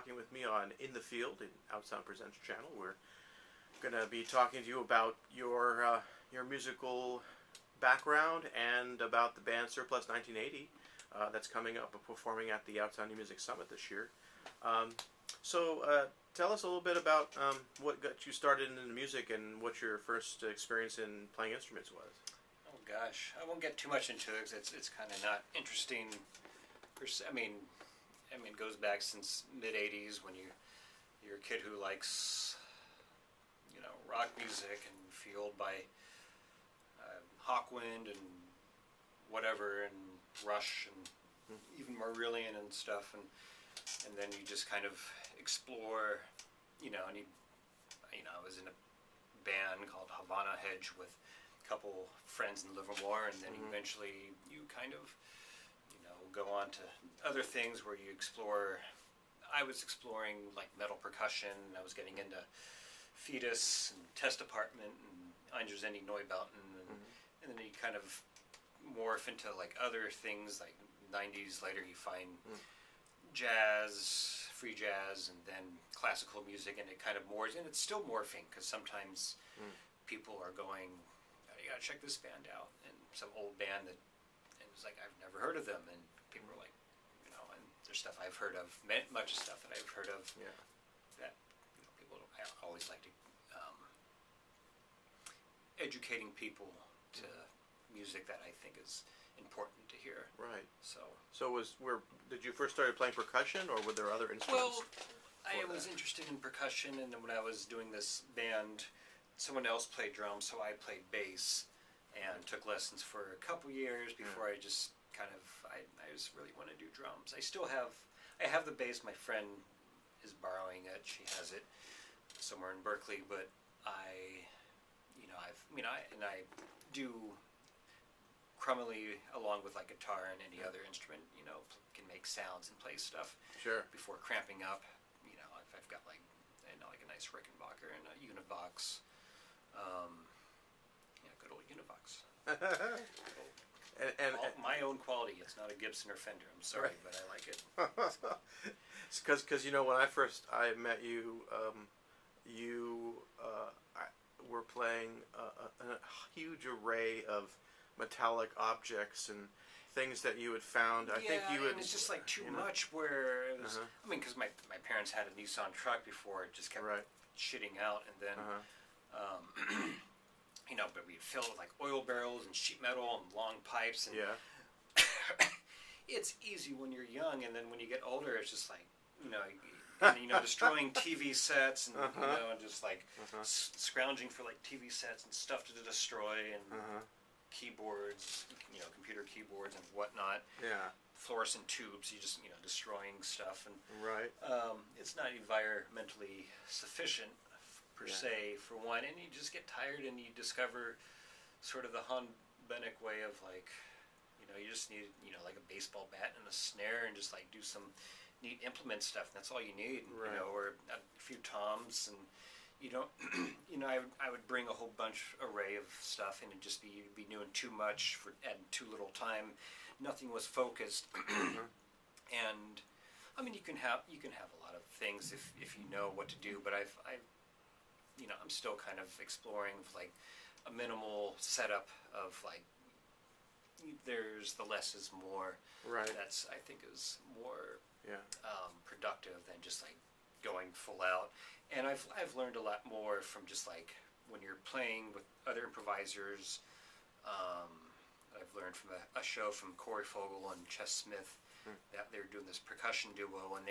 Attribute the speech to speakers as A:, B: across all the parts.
A: talking with me on In the Field in Outsound Presents channel. We're going to be talking to you about your musical background and about the band Surplus 1980 that's coming up and performing at the Outsound New Music Summit this year. Tell us a little bit about what got you started in the music and what your first experience in playing instruments was.
B: Oh gosh, I won't get too much into it because it's kind of not interesting. I mean, it goes back since mid '80s when you're a kid who likes rock music and fueled by Hawkwind and whatever and Rush and even Marillion and stuff, and then you just kind of explore, and I was in a band called Havana Hedge with a couple friends in Livermore, and then eventually you kind of go on to other things where you explore. I was exploring like metal percussion. I was getting into Fetus and Test Department and Einstürzende Neubauten, and then you kind of morph into like other things. Like 90s later, you find jazz, free jazz, and then classical music, and it kind of morphs, and it's still morphing because sometimes people are going, oh, you gotta check this band out, and some old band that, and it's like I've never heard of them, and people are like, and there's stuff I've heard of, much stuff that I've heard of, that people don't. I always like to educating people to music that I think is important to hear.
A: Right.
B: So
A: did you first start playing percussion, or were there other instruments?
B: Well, I was interested in percussion, and then when I was doing this band, someone else played drums, so I played bass, and took lessons for a couple years before I just kind of I just really want to do drums. I have the bass. My friend is borrowing it. She has it somewhere in Berkeley, but I do crummily along with like guitar and any other instrument, can make sounds and play stuff.
A: Sure.
B: Before cramping up, if I've got like a nice Rickenbacker and a Univox, good old Univox. and my own quality. It's not a Gibson or Fender. I'm sorry, right. But I like it.
A: Because when I met you, you were playing a huge array of metallic objects and things that you had found. I think you had.
B: And it's just like too much. Where it was, because my parents had a Nissan truck before, it just kept shitting out, and then but we'd fill it with like oil barrels and sheet metal and long pipes, and it's easy when you're young, and then when you get older, it's just like destroying TV sets and and just like scrounging for like TV sets and stuff to destroy and keyboards, computer keyboards and whatnot.
A: Yeah.
B: Fluorescent tubes. You just destroying stuff, and it's not environmentally sufficient per se for one, and you just get tired and you discover sort of the Han Benick way of like, you just need like a baseball bat and a snare and just like do some neat implement stuff, and that's all you need, or a few toms, and I would bring a whole bunch array of stuff, and it'd just be doing too much at too little time. Nothing was focused, and you can have a lot of things if you know what to do, but I'm still kind of exploring like a minimal setup of like there's the less is more.
A: Right.
B: That's I think is more productive than just like going full out. And I've learned a lot more from just like when you're playing with other improvisers. I've learned from a show from Corey Fogel and Chess Smith that they were doing this percussion duo, and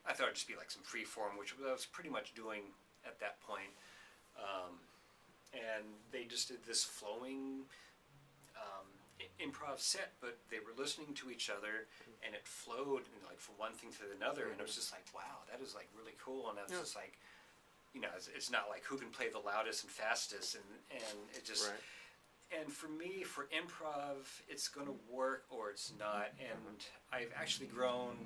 B: I thought it'd just be like some free form, which I was pretty much doing at that point. And they just did this flowing improv set, but they were listening to each other, and it flowed like from one thing to another, and it was just like, wow, that is like really cool. And I was just like, it's not like who can play the loudest and fastest, and it just. And for me, for improv, it's going to work or it's not. And I've actually grown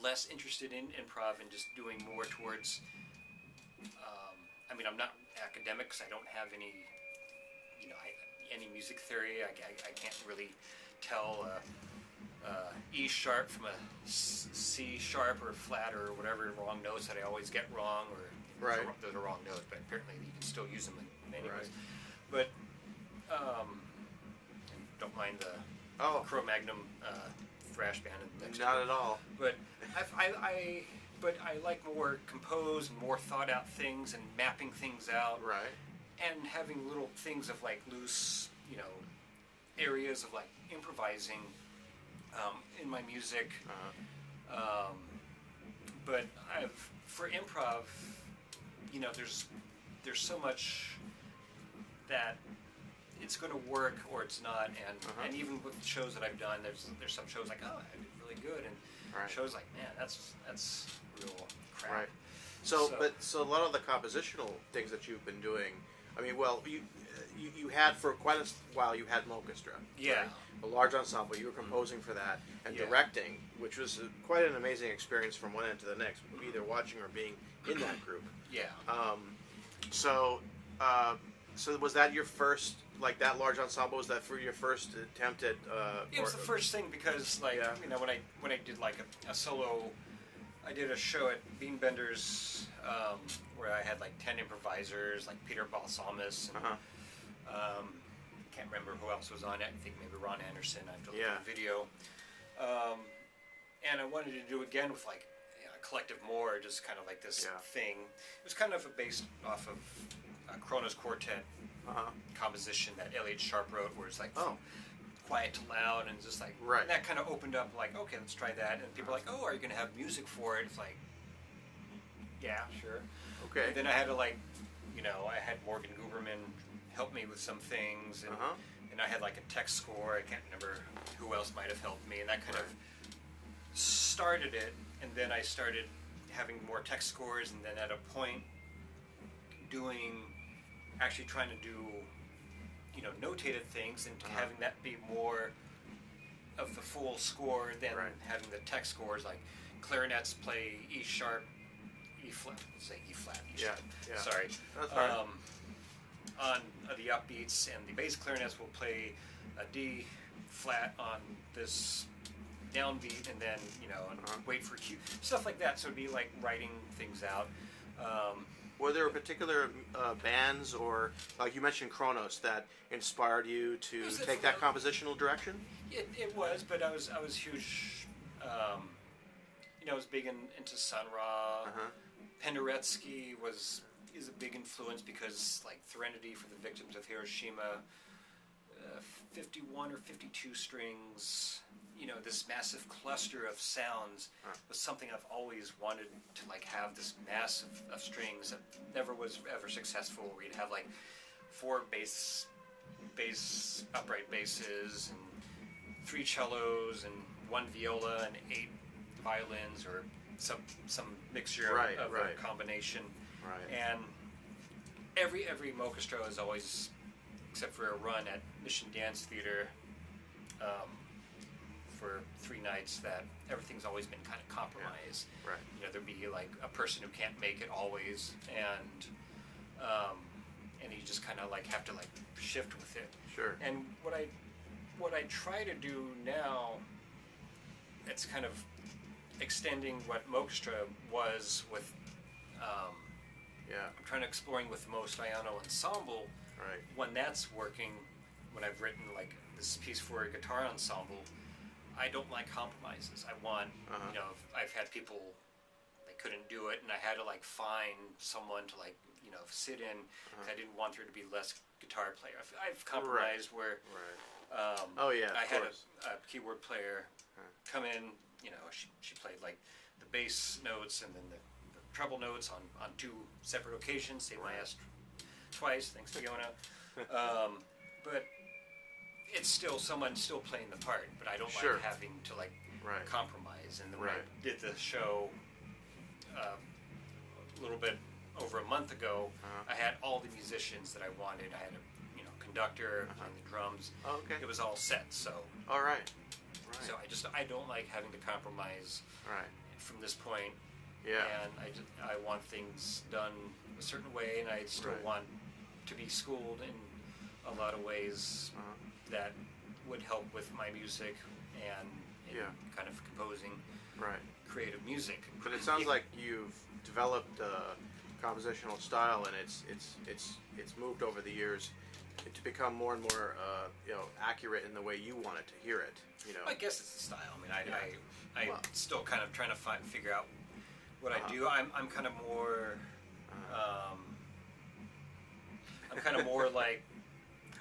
B: less interested in improv and just doing more towards. I'm not academic because I don't have any, any music theory. I can't really tell E sharp from a C sharp or flat or whatever wrong notes that I always get wrong, or those are wrong notes, but apparently you can still use them in many ways. But don't mind the Cro-Magnum thrash band.
A: Not at all.
B: But I like more composed and more thought out things and mapping things out.
A: Right.
B: And having little things of like loose, areas of like improvising in my music. But for improv, there's so much that it's going to work or it's not, and even with shows that I've done, there's some shows like, oh, I did really good, and shows like, man, that's real crap.
A: Right. So a lot of the compositional things that you've been doing, I mean, well, you had for quite a while, you had an orchestra.
B: Yeah.
A: Right? A large ensemble. You were composing for that and directing, which was quite an amazing experience from one end to the next, either watching or being in that group.
B: Yeah.
A: So was that your first, like that large ensemble? Was that for your first attempt at?
B: It was the first thing because, like, when I did like a solo, I did a show at Beanbender's where I had like 10 improvisers, like Peter Balsamus and can't remember who else was on it. I think maybe Ron Anderson. I have to look at the video. And I wanted to do it again with like a collective more, just kind of like this thing. It was kind of based off of a Kronos Quartet composition that Elliot Sharp wrote, where it's like quiet to loud and just like and that kind of opened up like, okay, let's try that. And people are like, oh, are you going to have music for it? It's like, yeah, sure.
A: Okay.
B: And then I had to like, I had Morgan Guberman help me with some things, and I had like a text score. I can't remember who else might have helped me, and that kind of started it. And then I started having more text scores, and then at a point actually trying to do notated things and having that be more of the full score than having the text scores, like clarinets play E sharp, E flat, E sharp. Sorry.
A: That's right.
B: On the upbeats, and the bass clarinets will play a D flat on this downbeat, and then wait for cue, stuff like that. So it'd be like writing things out.
A: Were there particular bands, or like you mentioned Kronos, that inspired you to take that compositional direction?
B: It was, but I was huge. I was big into Sun Ra. Penderecki is a big influence because, like, Threnody for the Victims of Hiroshima, 51 or 52 strings, this massive cluster of sounds was something I've always wanted to, like, have this mass of strings that never was ever successful, where you'd have, like, 4 bass upright basses and 3 cellos and 1 viola and 8 violins, or some mixture of a combination. Right. And every orchestra is always, except for a run at Mission Dance Theater for 3 nights, that everything's always been kind of compromised.
A: Yeah. Right.
B: There'd be like a person who can't make it always, and you just kind of like have to like shift with it.
A: Sure.
B: And what I try to do now, it's kind of extending what Mokestra was with. I'm trying to exploring with the Staiano ensemble.
A: Right.
B: When that's working, when I've written like this piece for a guitar ensemble, I don't like compromises. I want, I've had people, they couldn't do it, and I had to like find someone to like, sit in. I didn't want there to be less guitar player. I've compromised where. I had a keyboard player come in. She played like the bass notes and then the treble notes on 2 separate occasions. Saved my ass twice, thanks to Fiona. But it's still someone still playing the part, but I don't like having to like compromise. And then when I did the show a little bit over a month ago, I had all the musicians that I wanted. I had a conductor playing the drums.
A: Oh, okay.
B: It was all set. So
A: all right.
B: So I don't like having to compromise.
A: Right.
B: From this point.
A: Yeah.
B: And I want things done a certain way, and I still want to be schooled in a lot of ways that would help with my music, and in kind of composing creative music.
A: But it sounds like you've developed a compositional style, and it's moved over the years to become more and more accurate in the way you want it to hear it.
B: I guess it's a style. I mean, I'm still kind of trying to figure out what I do. I'm kind of more. I'm kind of more like,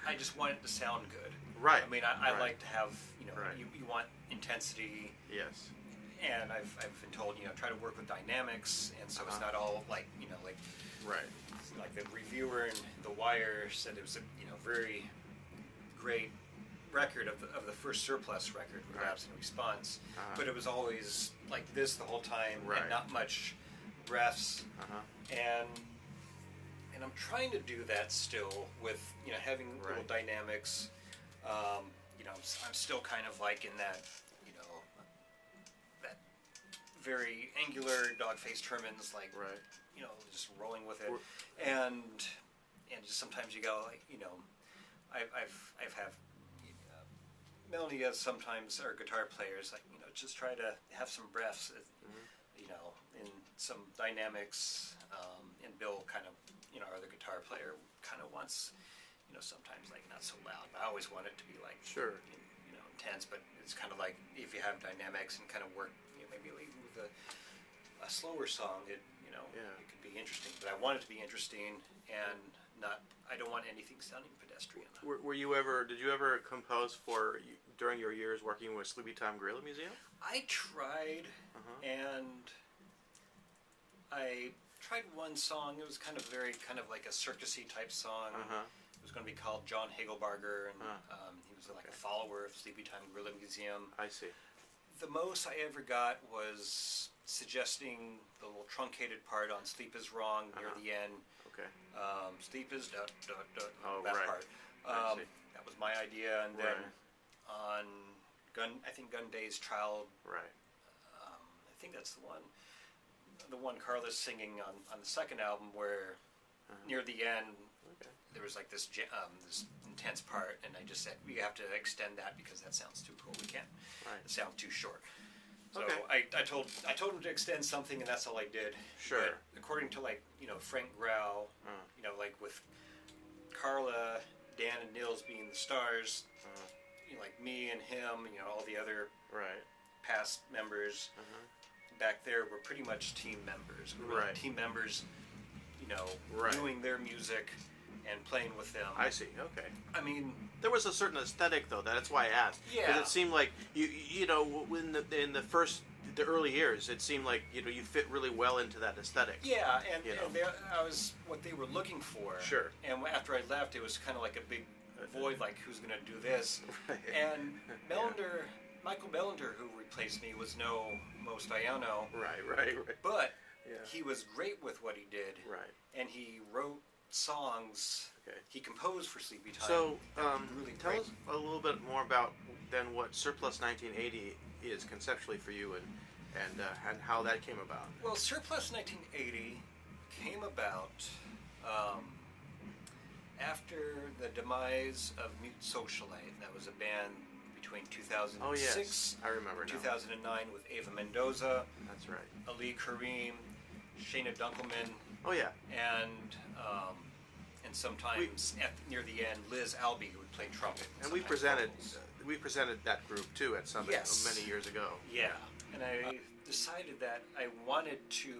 B: I just want it to sound good.
A: Right.
B: I mean, I like to have, you want intensity.
A: Yes.
B: And I've been told, try to work with dynamics, and so it's not all like,
A: Right.
B: Like the reviewer in The Wire said it was a, very great record of the first Surplus record, Relapse and Response, but it was always like this the whole time, and not much breaths, and I'm trying to do that still with having little dynamics. I'm still kind of like in that that very angular dog-faced Herman's, like just rolling with it, and just sometimes you go like I've have Melanie as sometimes our guitar players like just try to have some breaths, in some dynamics, and Bill kind of our other guitar player kind of wants sometimes like not so loud. I always want it to be like intense, but it's kind of like if you have dynamics and kind of work maybe with a slower song, it could be interesting. But I want it to be interesting and not. I don't want anything sounding pedestrian.
A: Did you ever compose during your years working with Sleepytime Guerilla Museum?
B: I tried, and I tried one song. It was kind of like a circusy type song. It was going to be called John Hagelbarger, and he was like a follower of Sleepytime Guerilla Museum.
A: I see.
B: The most I ever got was suggesting the little truncated part on "Sleep Is Wrong" near the end.
A: Okay.
B: Sleep is that
A: right.
B: part. That was my idea, and then on Gun Day's Child.
A: Right.
B: I think that's the one. The one Carla's singing on the second album, where near the end there was like this this intense part, and I just said we have to extend that because that sounds too cool. We can't. It sounds too short. So I told him to extend something, and that's all I did.
A: Sure.
B: But according to Frank Grau, like with Carla, Dan, and Nils being the stars, like me and him, all the other past members back there were pretty much team members. We were team members, doing their music and playing with them.
A: I see. Okay.
B: I mean,
A: there was a certain aesthetic, though. That's why I asked.
B: Yeah.
A: Because it seemed like in the early years, it seemed like you fit really well into that aesthetic.
B: Yeah, and I was what they were looking for.
A: Sure.
B: And after I left, it was kind of like a big void, like who's going to do this?
A: Right.
B: And Michael Bellender, who replaced me, was no Mo Staiano.
A: Right.
B: But he was great with what he did.
A: Right.
B: And he wrote songs.
A: Okay.
B: He composed for Sleepytime.
A: So,
B: really
A: tell us a little bit more about then what Surplus 1980 is conceptually for you, and how that came about.
B: Well, Surplus 1980 came about after the demise of Mute Socialite. That was a band between 2006
A: I remember
B: and 2009 with Ava Mendoza.
A: That's right.
B: Ali Kareem, Shayna Dunkelman.
A: Oh yeah.
B: And sometimes near the end, Liz Albee would play trumpet.
A: And we presented that group too at Summit many years ago.
B: Yeah, and I decided that I wanted to,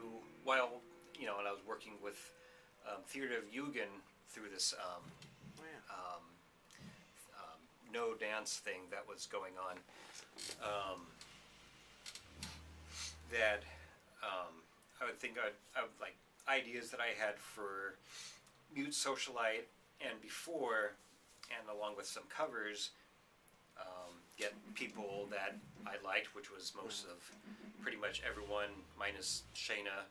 B: while when I was working with Theater of Eugen through this no dance thing that was going on, that I would think I would like ideas that I had for Mute Socialite and before, and along with some covers, get people that I liked, which was most of pretty much everyone minus Shayna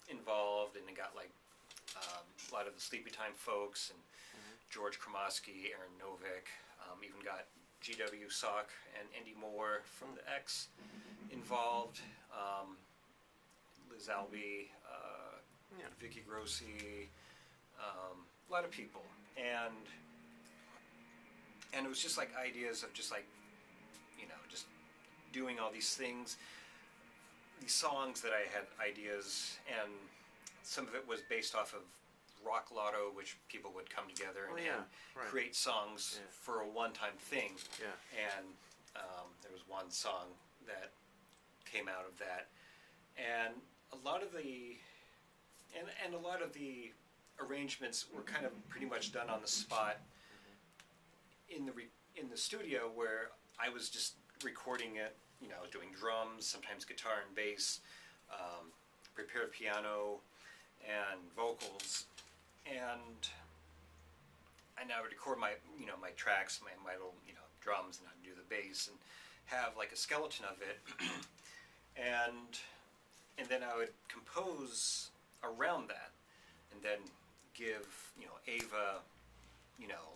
B: involved, and it got like a lot of the Sleepytime folks and George Kromoski, Aaron Novick, even got G.W. Sock and Andy Moore from the X involved, Liz Albee, Vicky Grossi, a lot of people, and it was just like ideas of just like just doing all these things, these songs that I had ideas, and some of it was based off of Rock Lotto, which people would come together and, create songs for a one-time thing.
A: Yeah.
B: And there was one song that came out of that, and a lot of the arrangements were kind of pretty much done on the spot in the studio, where I was just recording it. I was doing drums, sometimes guitar and bass, prepared piano and vocals, and I would record my my tracks, my little drums, and I'd do the bass and have like a skeleton of it, and then I would compose around that, and then give Ava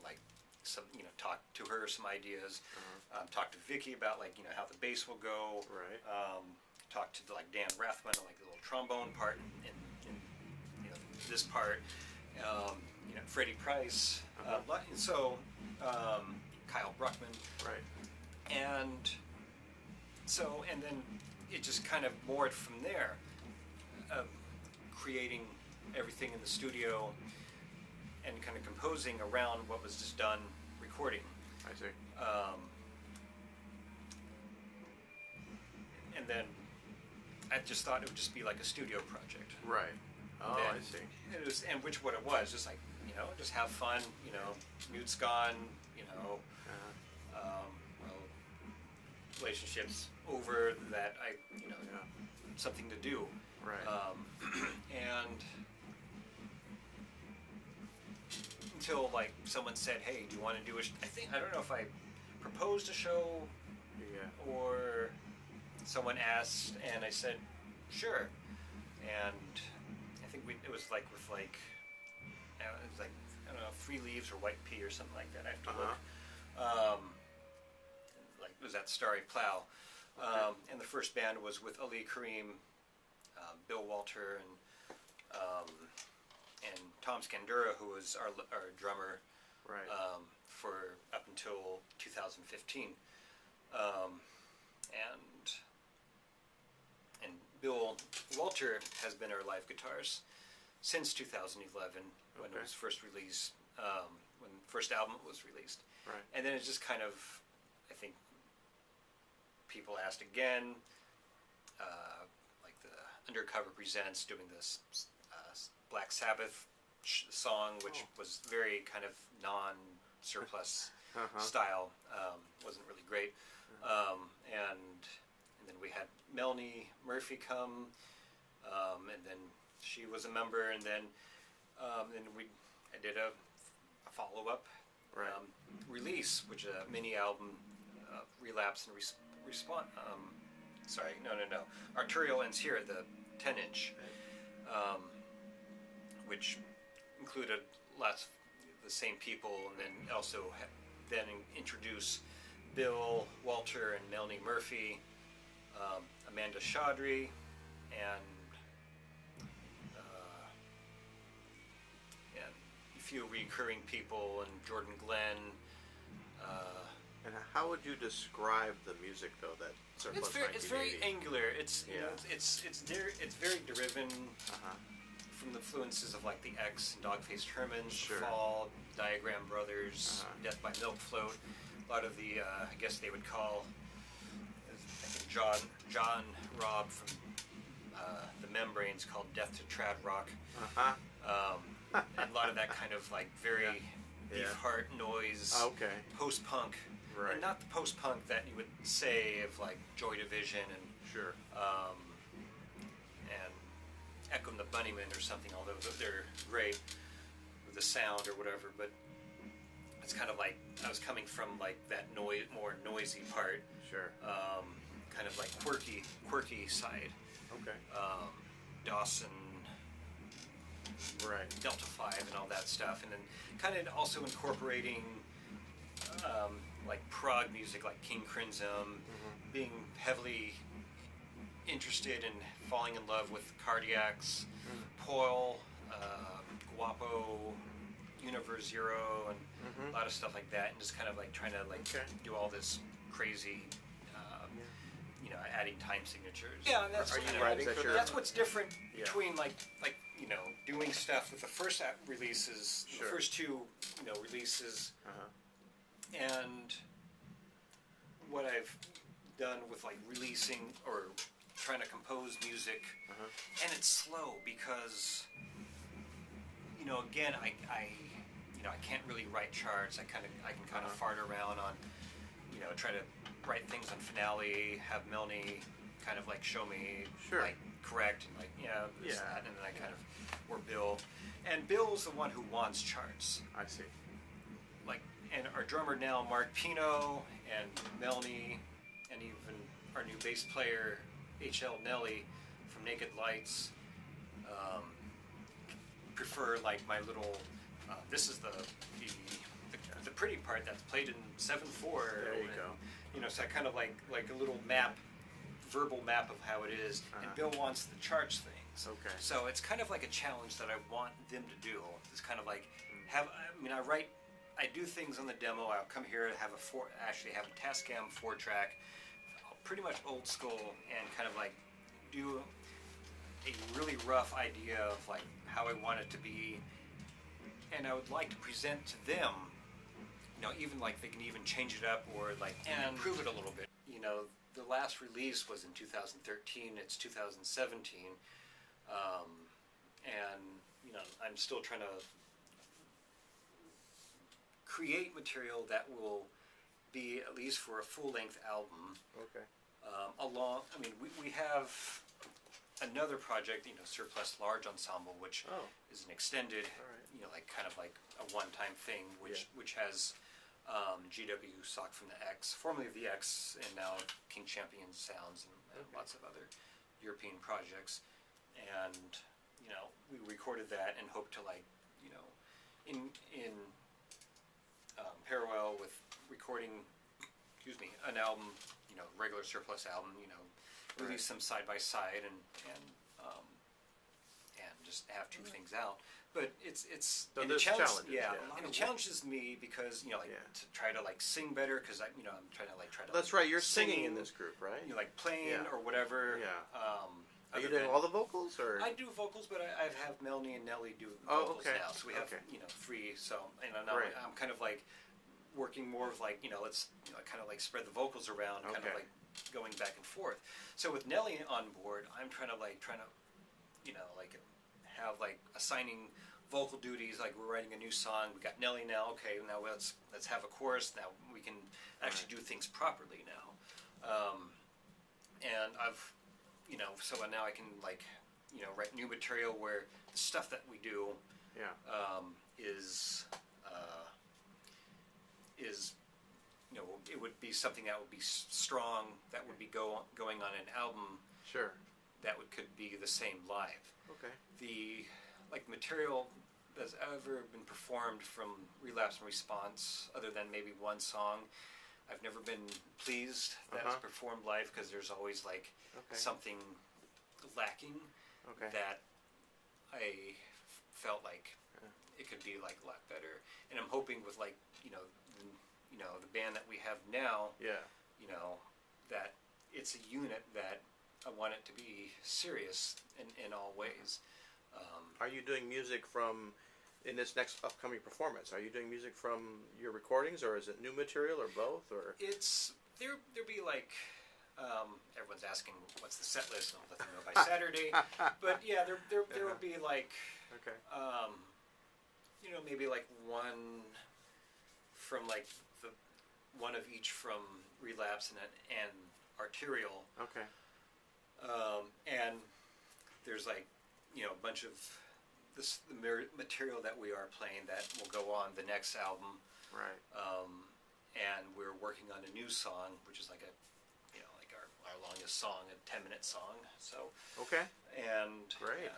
B: like some talk to her some ideas, talk to Vicky about like how the bass will go,
A: right.
B: Talk to like Dan Rathman on like the little trombone part in this part, Freddie Price, so Kyle Bruckman,
A: right.
B: and then it just kind of morphed from there, creating everything in the studio and kind of composing around what was just done recording.
A: I see.
B: And then I just thought it would just be like a studio project.
A: Right. Oh,
B: then
A: I see.
B: It was, and what it was, just like just have fun. Mute's gone. Relationships over. That something to do.
A: Right.
B: And until like someone said, "Hey, do you want to do a?" I don't know if I proposed a show, or someone asked, and I said, "Sure." And I think it was like with like it was like I don't know, 3 Leaves or White Pea or something like that. I have to look. Like it was at Starry Plow, and the first band was with Ali Kareem, Bill Walter, and Tom Scandura, who was our drummer,
A: right.
B: For up until 2015, and Bill Walter has been our live guitarist since 2011, when it was first released, when the first album was released.
A: Right.
B: And then it's just kind of, I think, people asked again, like the Undercover Presents doing this Black Sabbath song, which was very kind of non-surplus style, wasn't really great. And then we had Melanie Murphy come, and then she was a member, and then I did a follow-up release, which is a mini album, Relapse and Response. Sorry, no. Arterial Ends Here, the 10-inch, which included lots of the same people, and then also then introduce Bill Walter and Melanie Murphy, Amanda Chaudhry, and a few recurring people, and Jordan Glenn.
A: And how would you describe the music, though, that Surplus
B: it's very
A: 1980?
B: angular. It's it's very driven from the influences of like the X, Dogface Hermans,
A: Sure.
B: The Fall, Diagram Brothers, Death by Milk Float. A lot of the I guess they would call, I think John Robb from the Membranes called Death to Trad Rock. And a lot of that kind of like very Beefheart noise, post-punk.
A: Right.
B: And not the post-punk that you would say of like Joy Division and
A: Sure.
B: And Echo and the Bunnymen or something, although they're great with the sound or whatever. But it's kind of like I was coming from like that more noisy part.
A: Sure.
B: Kind of like quirky side.
A: Okay.
B: Dawson.
A: Right.
B: Delta 5 and all that stuff, and then kind of also incorporating like prog music, like King Crimson, being heavily interested in falling in love with Cardiacs, Poil, Guapo, Universe Zero, and a lot of stuff like that, and just kind of like trying to like do all this crazy adding time signatures. Yeah, and that's
A: Are you writing for that?
B: That's what's different between like doing stuff with the first releases,
A: Sure.
B: the first two releases, and what I've done with like releasing or trying to compose music, and it's slow because again I can't really write charts. I can kind of fart around on try to write things on Finale, have Melanie kind of like show me like correct and like this, that, and then I kind of or Bill, and Bill's the one who wants charts.
A: I see.
B: Like, and our drummer now, Mark Pino, and Melanie, and even our new bass player, H.L. Nelly from Naked Lights, prefer like my little. This is the pretty part that's played in 7/4.
A: There you go.
B: So I kind of like a little map, verbal map of how it is. And Bill wants the charts things.
A: Okay.
B: So it's kind of like a challenge that I want them to do. It's kind of like I do things on the demo. I'll come here and have a Tascam 4-track, pretty much old school, and kind of like do a really rough idea of like how I want it to be, and I would like to present to them. Even like they can even change it up or like and improve it a little bit. The last release was in 2013. It's 2017, and I'm still trying to create material that will be at least for a full-length album.
A: Okay.
B: We have another project, Surplus Large Ensemble, which is an extended, like kind of like a one-time thing, which has GW Sock from the X, formerly of the X, and now King Champion Sounds, and lots of other European projects. And we recorded that and hope to in parallel with recording, an album, regular Surplus album, release them side by side and just have two things out. But it's
A: So
B: and
A: there's challenges.
B: and it challenges me because to try to like sing better because I'm trying to
A: That's right. You're singing in this group, right?
B: Like playing or whatever.
A: Yeah. Are you
B: other
A: doing
B: than-
A: all the vocals, or?
B: I do vocals, but I have Melanie and Nelly do vocals now, so we have 3. So now
A: Great.
B: I'm kind of like working more of like let's kind of like spread the vocals around, kind of like going back and forth. So with Nelly on board, I'm trying to like have like assigning vocal duties. Like we're writing a new song, we got Nelly now. Okay, now let's have a chorus. Now we can actually do things properly now. And I've so now I can like write new material where the stuff that we do is it would be something that would be strong, that would be going on an album.
A: Sure.
B: That could be the same live.
A: Okay.
B: The material that's ever been performed from Relapse and Response, other than maybe one song, I've never been pleased that it's performed live because there's always like something lacking that I felt like it could be like a lot better. And I'm hoping with like the band that we have now, that it's a unit that I want it to be serious in all ways.
A: Are you doing music in this next upcoming performance? Are you doing music from your recordings, or is it new material, or both, or?
B: It's there'll be like everyone's asking what's the set list, and I'll let them know by Saturday. But yeah, there will be like maybe like one from like one of each from Relapse and Arterial.
A: Okay.
B: And there's like a bunch of the material that we are playing that will go on the next album.
A: Right.
B: And we're working on a new song, which is like like our longest song, a 10-minute song. So.
A: Okay.
B: And.
A: Great.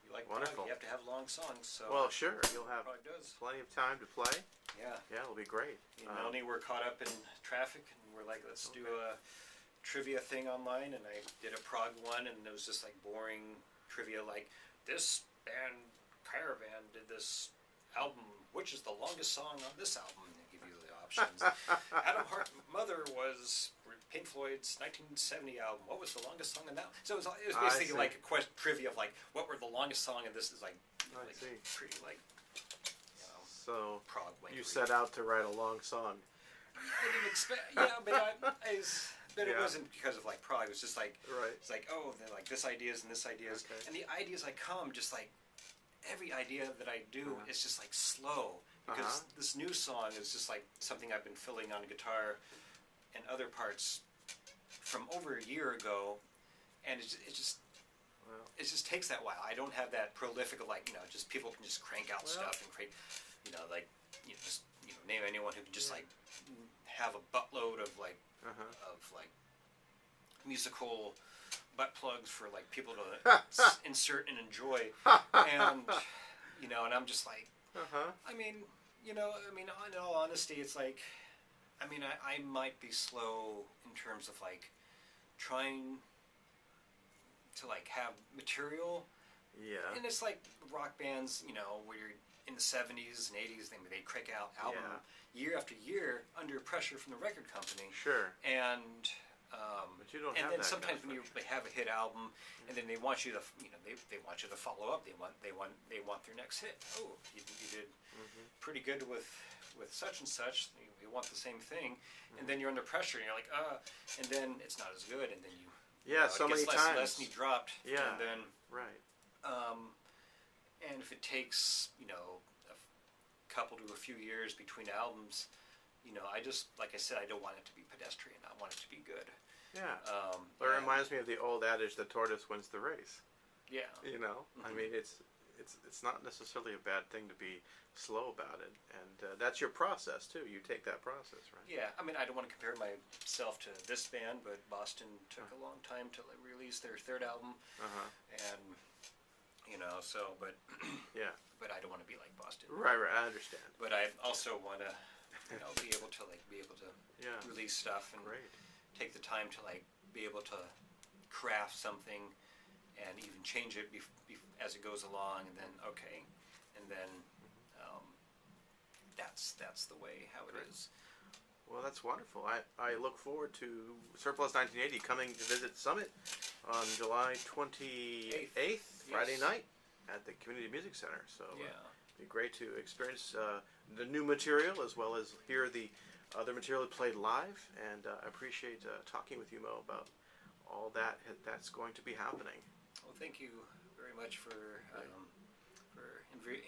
B: You like
A: wonderful.
B: Prog, you have to have long songs. So.
A: Well, sure. You'll have
B: Prog does.
A: plenty of time to play.
B: Yeah.
A: Yeah, it'll be great.
B: Melanie, we're caught up in traffic, and we're like, let's do a trivia thing online, and I did a Prague one, and it was just like boring trivia, like this band Caravan did this album, which is the longest song on this album, and they give you the options. Adam Hart Mother was Pink Floyd's 1970 album. What was the longest song in that? So it was basically like a trivia of like, what were the longest song, and this is like, pretty like,
A: so
B: prog wankery.
A: You set out to write a long song.
B: I didn't expect, but it wasn't because of like prog. It was just like, it's like, oh, they're like this ideas and this ideas, and the ideas I come just like every idea that I do is just like slow because this new song is just like something I've been filling on guitar and other parts from over a year ago, and it just takes that while. I don't have that prolific of like just people can just crank out stuff and create just name anyone who can just like have a buttload of like musical butt plugs for like people to insert and enjoy, and and I'm just like, I mean, in all honesty, it's like, I might be slow in terms of like trying to like have material, and it's like rock bands, where you're in the 70s and 80s, they crank out album year after year under pressure from the record company.
A: Sure.
B: And
A: but you don't
B: and
A: have
B: then
A: that
B: sometimes
A: kind of
B: when they have a hit album, and then they want you to they want you to follow up. They want their next hit. Oh, you did pretty good with such and such. You want the same thing, and then you're under pressure, and you're like, and then it's not as good, and then
A: so
B: it
A: many
B: gets
A: times
B: less and you dropped, and then and if it takes a couple to a few years between albums, I just, like I said, I don't want it to be pedestrian. I want it to be good.
A: Yeah. It reminds me of the old adage, the tortoise wins the race.
B: Yeah.
A: I mean, it's not necessarily a bad thing to be slow about it, and that's your process too. You take that process, right?
B: Yeah. I mean, I don't want to compare myself to this band, but Boston took a long time to release their third album, and but but I don't want to be like Boston.
A: Right. I understand.
B: But I also want to, be able to release stuff and take the time to like be able to craft something and even change it as it goes along, and then that's the way how it is.
A: Well, that's wonderful. I look forward to Surplus 1980 coming to visit Summit on July 28th, Friday night, at the Community Music Center. So it'd be great to experience the new material as well as hear the other material played live. And I appreciate talking with you, Mo, about all that's going to be happening.
B: Well, thank you very much for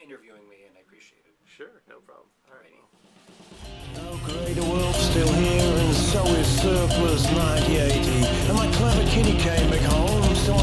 B: interviewing me, and I appreciate it.
A: Sure, no problem. All right.
C: Oh great, the world's still here, and so is Surplus 1980. And my clever kitty came back home, so